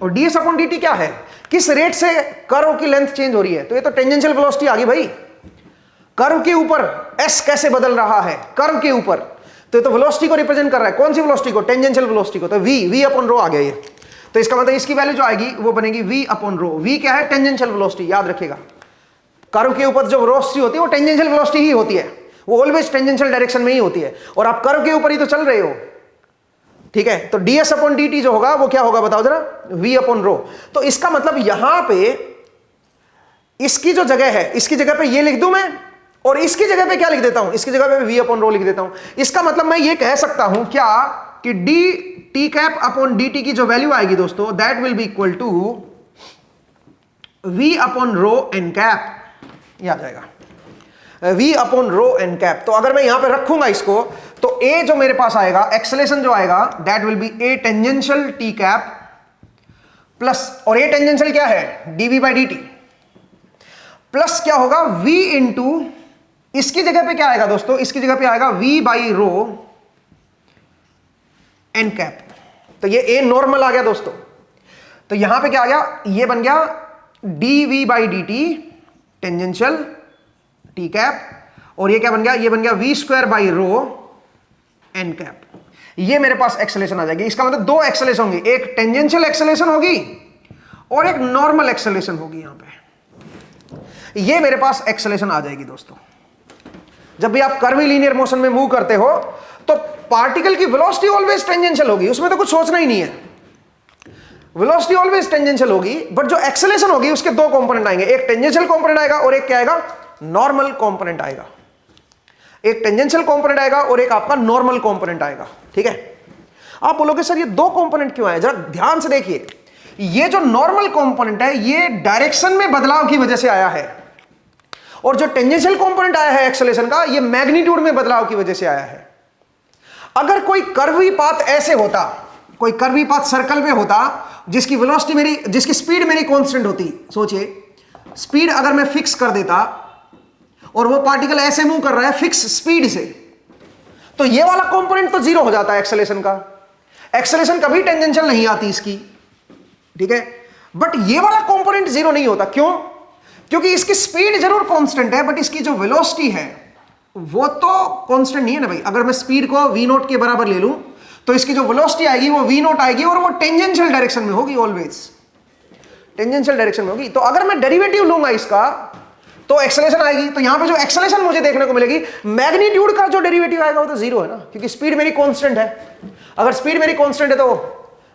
और ds अपॉन डी टी क्या है? किस रेट से कर्व की लेंथ चेंज हो रही है? तो ये तो टेंजेंशियल वेलोसिटी आ गई भाई। कर्व के ऊपर s कैसे बदल रहा है? कर्व के ऊपर, तो ये तो वेलोसिटी को रिप्रेजेंट कर रहा है। कौन सी वेलोसिटी को? टेंजेंशियल वेलोसिटी को। तो v अपॉन रो आ गया ये। तो इसका मतलब इसकी वैल्यू जो आएगी वो बनेगी v अपॉन रो। v क्या है? टेंजेंशियल वेलोसिटी, याद रखिएगा। कर्व के ऊपर जो वेलोसिटी होती है वो टेंजेंशियल वेलोसिटी ही होती है, वो ऑलवेज टेंजेंशियल डायरेक्शन में ही होती है, और आप कर्व के ऊपर ही तो चल रहे हो। ठीक है, तो ds अपॉन डी टी जो होगा वो क्या होगा बताओ जरा? v अपॉन रो। तो इसका मतलब यहां पे इसकी जो जगह है, इसकी जगह पे ये लिख दूं मैं, और इसकी जगह पे क्या लिख देता हूं, इसकी जगह पे v अपॉन रो लिख देता हूं। इसका मतलब मैं ये कह सकता हूं क्या कि d T cap upon D T की जो वैल्यू आएगी दोस्तों, that will be equal to v upon rho n cap, ये आ जाएगा v upon rho n cap. तो अगर मैं यहां पे रखूंगा इसको, तो a जो मेरे पास आएगा, एक्सेलेरेशन जो आएगा, that will B a tangential t cap plus, और a टेंजेंशियल क्या है, dv बाई dt, प्लस क्या होगा v इंटू, इसकी जगह पे क्या आएगा दोस्तों, इसकी जगह पे आएगा v by rho n cap. तो ये a नॉर्मल आ गया दोस्तों। तो यहां पे क्या आ गया, ये बन गया dv by dt tangential t cap, और ये क्या बन गया, ये बन गया v square by rho n cap. ये मेरे पास एक्सेलेरेशन आ जाएगी। इसका मतलब दो एक्सेलेरेशन होंगी, एक टेंजेंशियल एक्सेलेरेशन होगी और एक नॉर्मल एक्सेलेरेशन होगी। यहां पे ये मेरे पास एक्सेलेरेशन आ जाएगी दोस्तों। जब भी आप कर्वी लीनियर मोशन में मूव करते हो तो पार्टिकल की वेलोसिटी ऑलवेज टेंजेंशियल होगी, उसमें तो कुछ सोचना ही नहीं है, वेलोसिटी ऑलवेज टेंजेंशियल होगी। बट जो एक्सेलेरेशन होगी उसके दो कंपोनेंट आएंगे, एक टेंजेंशियल कंपोनेंट आएगा और एक क्या आएगा, नॉर्मल कंपोनेंट आएगा। एक टेंजेंशियल कंपोनेंट आएगा और एक आपका नॉर्मल कंपोनेंट आएगा। ठीक है, आप बोलोगे सर ये दो कंपोनेंट क्यों आए, जरा ध्यान से देखिए। ये जो नॉर्मल कंपोनेंट है ये डायरेक्शन में बदलाव की वजह से आया है, और जो टेंजेंशियल कंपोनेंट आया है एक्सेलेरेशन का, ये मैग्नीट्यूड में बदलाव की वजह से आया है। अगर कोई कर्वी पाथ ऐसे होता, कोई कर्वी पाथ सर्कल में होता जिसकी वेलोसिटी मेरी, जिसकी स्पीड मेरी कांस्टेंट होती, सोचिए स्पीड अगर मैं फिक्स कर देता और वो पार्टिकल ऐसे मूव कर रहा है फिक्स स्पीड से, तो ये वाला कंपोनेंट तो जीरो हो जाता है एक्सेलेरेशन का। एक्सेलेरेशन कभी टेंजेंशियल नहीं आती इसकी, ठीक है, बट ये वाला कंपोनेंट जीरो नहीं होता। क्यों? क्योंकि इसकी स्पीड जरूर कांस्टेंट है, बट इसकी जो वेलोसिटी है वो तो कांस्टेंट नहीं है ना भाई। अगर मैं स्पीड को v नोट के बराबर ले लूं तो इसकी जो वेलोसिटी आएगी वो v नोट आएगी, और वो टेंजेंशियल डायरेक्शन में होगी, ऑलवेज टेंजेंशियल डायरेक्शन में होगी। तो अगर मैं डेरिवेटिव लूंगा इसका तो एक्सेलेरेशन आएगी। तो यहां पे जो एक्सेलेरेशन मुझे देखने को मिलेगी, मैग्नीट्यूड का जो डेरिवेटिव आएगा वो तो जीरो है ना, क्योंकि स्पीड मेरी कांस्टेंट है। अगर स्पीड मेरी कांस्टेंट है तो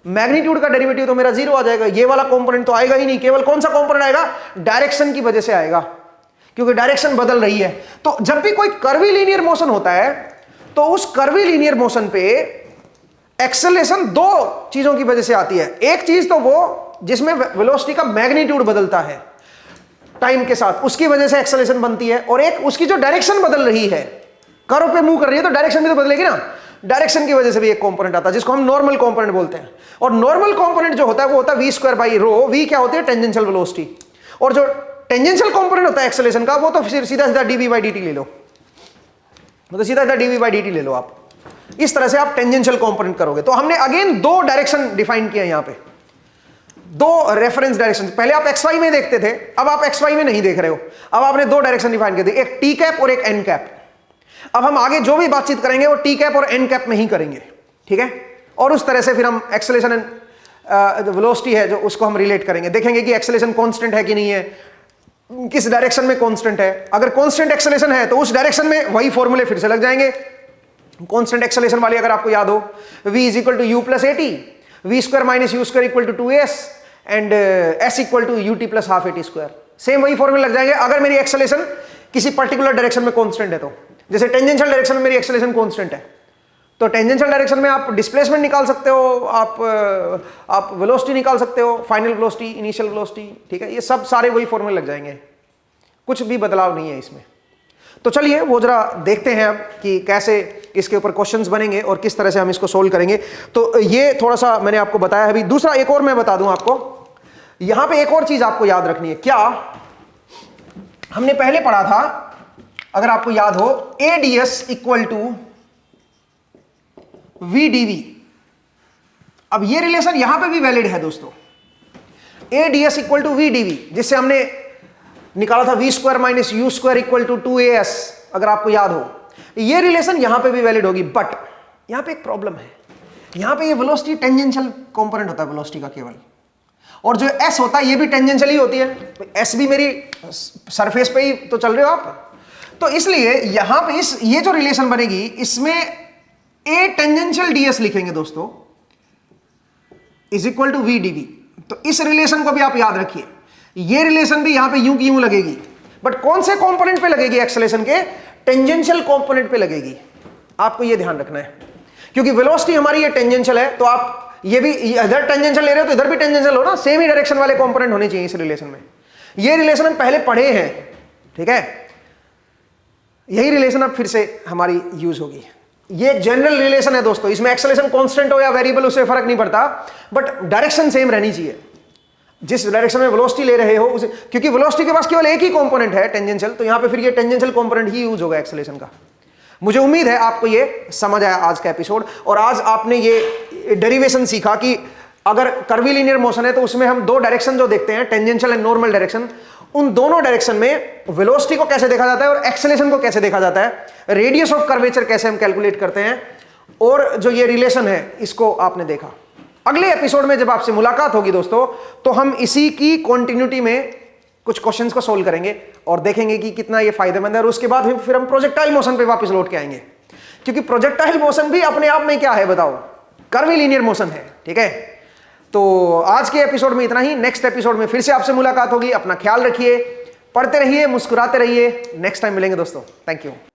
मैग्नीट्यूड का डेरिवेटिव तो मेरा जीरो आ जाएगा। ये वाला कंपोनेंट तो आएगा ही नहीं। केवल कौन सा कंपोनेंट आएगा, डायरेक्शन की वजह से आएगा, क्योंकि डायरेक्शन बदल रही है। तो जब भी कोई कर्वी लीनियर मोशन होता है तो उस कर्वी लीनियर मोशन पे एक्सेलेरेशन दो चीजों की वजह से आती है। एक चीज तो वो जिसमें वेलोसिटी का मैग्नीट्यूड बदलता है टाइम के साथ, उसकी वजह से एक्सेलेरेशन बनती है, और एक उसकी जो डायरेक्शन बदल रही है, कर्व पे मूव कर रही है तो डायरेक्शन भी तो बदलेगी ना, डायरेक्शन की वजह से भी एक कंपोनेंट आता है जिसको हम नॉर्मल कंपोनेंट बोलते हैं। और नॉर्मल कंपोनेंट जो होता है वो होता है v square by row. v क्या होती है, टेंजेंशियल वेलोसिटी, और जो टेंजेंशियल कंपोनेंट होता है एक्सेलेरेशन का वो तो सीधा सीधा dv बाई dt ले लो, मतलब सीधा सीधा dv बाई dt ले लो। आप इस तरह से आप टेंजेंशियल कंपोनेंट करोगे। तो हमने अगेन दो डायरेक्शन डिफाइन किया यहां पे, दो रेफरेंस डायरेक्शन। पहले आप xy में देखते थे, अब आप xy में नहीं देख रहे हो, अब आपने दो डायरेक्शन डिफाइन कर दी, एक टी कैप और एक एन कैप। अब हम आगे जो भी बातचीत करेंगे वो टी कैप और एन कैप में ही करेंगे, ठीक है। और उस तरह से फिर हम एक्सेलेरेशन एंड वेलोसिटी है जो उसको हम रिलेट करेंगे, देखेंगे कि एक्सेलेरेशन कांस्टेंट है कि नहीं है, किस डायरेक्शन में कांस्टेंट है। अगर कांस्टेंट एक्सेलेरेशन है तो उस डायरेक्शन में वही फॉर्मूले फिर से लग जाएंगे। कांस्टेंट एक्सेलेरेशन वाली अगर आपको याद हो, v is equal to u plus a t, v square minus u square equal to 2s and s equal to u t plus half a t square. Same वही फॉर्मूले लग जाएंगे अगर मेरी एक्सेलेरेशन किसी पर्टिकुलर डायरेक्शन में constant है। तो जैसे टेंजेंशियल डायरेक्शन में मेरी एक्सेलेरेशन कांस्टेंट है, तो टेंजेंशियल डायरेक्शन में आप डिस्प्लेसमेंट निकाल सकते हो, आप वेलोसिटी निकाल सकते हो, फाइनल वेलोसिटी, इनिशियल वेलोसिटी, ठीक है। ये सब सारे वही फॉर्मूले लग जाएंगे, कुछ भी बदलाव नहीं है इसमें। तो चलिए वो जरा देखते हैं अब कि कैसे इसके ऊपर क्वेश्चंस बनेंगे और किस तरह से हम इसको सोल्व करेंगे। तो ये थोड़ा सा मैंने आपको बताया है। अभी दूसरा एक और मैं बता दूं आपको, यहां पे एक और चीज आपको याद रखनी है। क्या हमने पहले पढ़ा था, अगर आपको याद हो, ADS इक्वल टू VDV। अब ये रिलेशन यहां पे भी वैलिड है दोस्तों, ADS इक्वल टू VDV, जिससे हमने निकाला था v square minus u square equal to 2as, अगर आपको याद हो। ये रिलेशन यहां पे भी वैलिड होगी, बट यहां पे एक प्रॉब्लम है। यहां पे ये वेलोसिटी टेंजेंशियल कंपोनेंट होता है वेलोसिटी का केवल, और जो s होता है ये भी टेंजेंशियल ही होती है। s भी मेरी सरफेस पे ही तो चल रहे हो आप, तो इसलिए यहां पे ये जो रिलेशन बनेगी इसमें a टेंजेंशियल ds लिखेंगे दोस्तों, इज इक्वल टू VDV। तो इस रिलेशन को भी आप याद रखिए, ये रिलेशन भी यहां पे यूं की यूं लगेगी, बट कौन से कंपोनेंट पे लगेगी एक्सेलरेशन के? टेंजेंशियल कंपोनेंट पे लगेगी। आपको ये ध्यान रखना है, क्योंकि वेलोसिटी हमारी ये टेंजेंशियल है, तो आप ये भी इधर टेंजेंशियल ले रहे हो तो इधर भी टेंजेंशियल हो ना, सेम ही डायरेक्शन वाले कंपोनेंट होने चाहिए इस रिलेशन में। ये रिलेशन हम पहले पढ़े हैं, ठीक है, यही रिलेशन अब फिर से हमारी यूज होगी। ये जनरल रिलेशन है दोस्तों, इसमें एक्सेलरेशन कांस्टेंट हो या वेरिएबल उससे फर्क नहीं पड़ता, बट डायरेक्शन सेम रहनी चाहिए। जिस डायरेक्शन में वेलोसिटी ले रहे हो उसे, क्योंकि वेलोसिटी के पास केवल एक ही कंपोनेंट है टेंजेंशियल, तो यहां पे फिर ये टेंजेंशियल कंपोनेंट ही यूज होगा एक्सेलरेशन का। मुझे उम्मीद है आपको ये समझ आया आज का एपिसोड, और आज आपने ये डेरिवेशन सीखा कि अगर कर्वीलिनियर मोशन है तो उसमें हम दो डायरेक्शन जो देखते हैं, टेंजेंशियल एंड नॉर्मल डायरेक्शन, उन दोनों डायरेक्शन में वेलोसिटी को कैसे देखा जाता है और एक्सेलरेशन को कैसे देखा जाता है, रेडियस ऑफ कर्वेचर कैसे हम कैलकुलेट करते हैं, और जो ये रिलेशन है इसको आपने देखा। अगले एपिसोड में जब आपसे मुलाकात होगी दोस्तों, तो हम इसी की कॉन्टिन्यूटी में कुछ क्वेश्चंस को सोल्व करेंगे और देखेंगे कि कितना ये फायदेमंद है, और उसके बाद फिर हम प्रोजेक्टाइल मोशन पे वापस लौट के आएंगे, क्योंकि प्रोजेक्टाइल मोशन भी अपने आप में क्या है बताओ, कर्वीलिनियर मोशन है, ठीक है। तो आज के एपिसोड में इतना ही, नेक्स्ट एपिसोड में फिर से आपसे मुलाकात होगी। अपना ख्याल रखिए, पढ़ते रहिए, मुस्कुराते रहिए। नेक्स्ट टाइम मिलेंगे दोस्तों, थैंक यू।